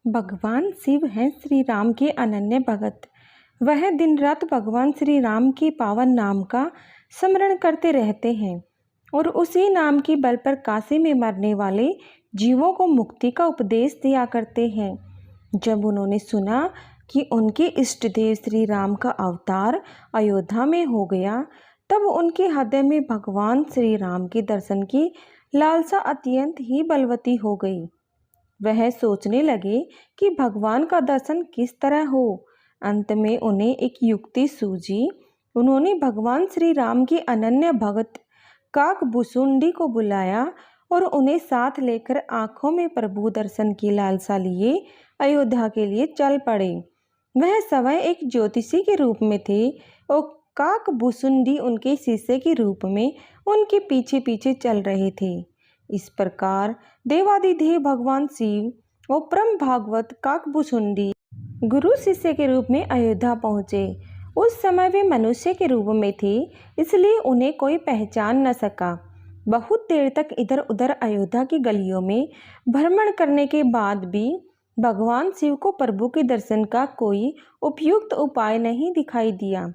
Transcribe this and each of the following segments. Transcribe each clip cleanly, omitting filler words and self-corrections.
भगवान शिव हैं श्री राम के अनन्य भगत। वह दिन रात भगवान श्री राम के पावन नाम का स्मरण करते रहते हैं और उसी नाम के बल पर काशी में मरने वाले जीवों को मुक्ति का उपदेश दिया करते हैं। जब उन्होंने सुना कि उनके इष्ट देव श्री राम का अवतार अयोध्या में हो गया, तब उनके हृदय में भगवान श्री राम के दर्शन की लालसा अत्यंत ही बलवती हो गई। वह सोचने लगे कि भगवान का दर्शन किस तरह हो। अंत में उन्हें एक युक्ति सूझी। उन्होंने भगवान श्री राम के अनन्य भक्त काकभूषुंडी को बुलाया और उन्हें साथ लेकर आंखों में प्रभु दर्शन की लालसा लिए अयोध्या के लिए चल पड़े। वह स्वयं एक ज्योतिषी के रूप में थे और काकभूषुंडी उनके शिष्य के रूप में उनके पीछे पीछे चल रहे थे। इस प्रकार देवादिदेव भगवान शिव और परम भागवत काकभूषुंडी गुरु शिष्य के रूप में अयोध्या पहुँचे। उस समय वे मनुष्य के रूप में थे, इसलिए उन्हें कोई पहचान न सका। बहुत देर तक इधर उधर अयोध्या की गलियों में भ्रमण करने के बाद भी भगवान शिव को प्रभु के दर्शन का कोई उपयुक्त उपाय नहीं दिखाई दिया।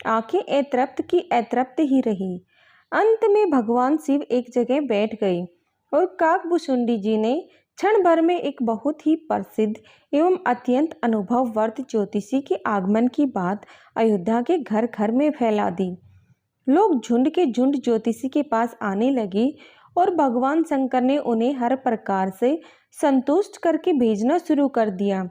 आंखें अतृप्त की अतृप्त ही रही। अंत में भगवान शिव एक जगह बैठ गए और काकभूषुंडी जी ने क्षण भर में एक बहुत ही प्रसिद्ध एवं अत्यंत अनुभववर्त ज्योतिषी के आगमन की बात अयोध्या के घर घर में फैला दी। लोग झुंड के झुंड ज्योतिषी के पास आने लगे और भगवान शंकर ने उन्हें हर प्रकार से संतुष्ट करके भेजना शुरू कर दिया।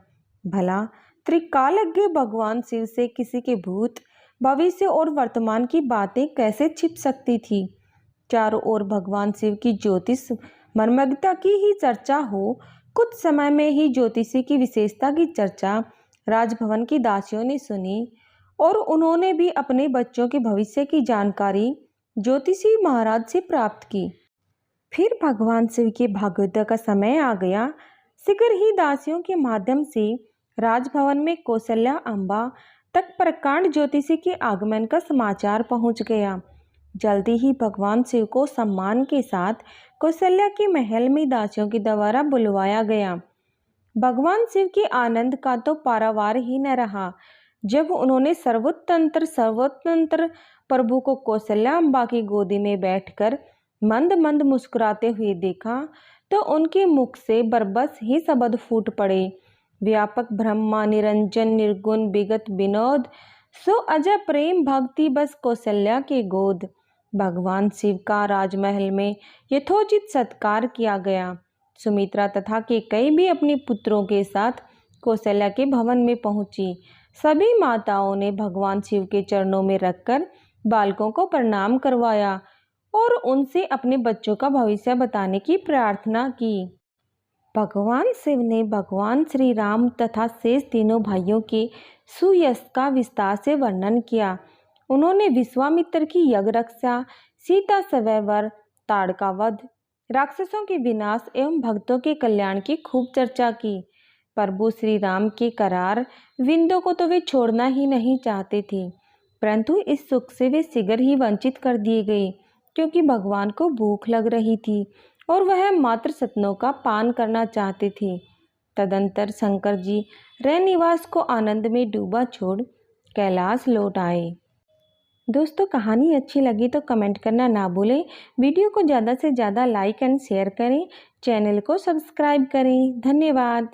भला त्रिकालज्ञ भगवान शिव से किसी के भूत भविष्य और वर्तमान की बातें कैसे छिप सकती थी। चारों ओर भगवान शिव की ज्योतिष मर्मज्ञता की ही चर्चा हो। कुछ समय में ही ज्योतिषी की विशेषता की चर्चा राजभवन की दासियों ने सुनी और उन्होंने भी अपने बच्चों के भविष्य की जानकारी ज्योतिषी महाराज से प्राप्त की। फिर भगवान शिव के भाग्योदय का समय आ गया। शीघ्र ही दासियों के माध्यम से राजभवन में कौशल्या अम्बा तक प्रकांड ज्योतिषी के आगमन का समाचार पहुंच गया। जल्दी ही भगवान शिव को सम्मान के साथ कौशल्या के महल में दासियों के द्वारा बुलवाया गया। भगवान शिव के आनंद का तो पारावार ही न रहा। जब उन्होंने सर्वोत्तंत्र प्रभु को कौशल्या अम्बा की गोदी में बैठकर मंद मंद मुस्कुराते हुए देखा, तो उनके मुख से बरबस ही शब्द फूट पड़े। व्यापक ब्रह्मा निरंजन निर्गुण विगत विनोद सो अजय प्रेम भक्ति बस कौशल्या के गोद। भगवान शिव का राजमहल में यथोचित सत्कार किया गया। सुमित्रा तथा केकई भी अपने पुत्रों के साथ कौशल्या के भवन में पहुंची। सभी माताओं ने भगवान शिव के चरणों में रखकर बालकों को प्रणाम करवाया और उनसे अपने बच्चों का भविष्य बताने की प्रार्थना की। भगवान शिव ने भगवान श्री राम तथा शेष तीनों भाइयों के सुयश का विस्तार से वर्णन किया। उन्होंने विश्वामित्र की यज्ञ रक्षा, सीता स्वयंवर, ताड़का वध, राक्षसों के विनाश एवं भक्तों के कल्याण की खूब चर्चा की। प्रभु श्री राम के करार विंदों को तो वे छोड़ना ही नहीं चाहते थे, परंतु इस सुख से वे शीघ्र ही वंचित कर दिए गए, क्योंकि भगवान को भूख लग रही थी और वह मात्र सतनों का पान करना चाहते थे। तदंतर शंकर जी रैनिवास को आनंद में डूबा छोड़ कैलाश लौट आए। दोस्तों, कहानी अच्छी लगी तो कमेंट करना ना भूलें। वीडियो को ज़्यादा से ज़्यादा लाइक एंड शेयर करें। चैनल को सब्सक्राइब करें। धन्यवाद।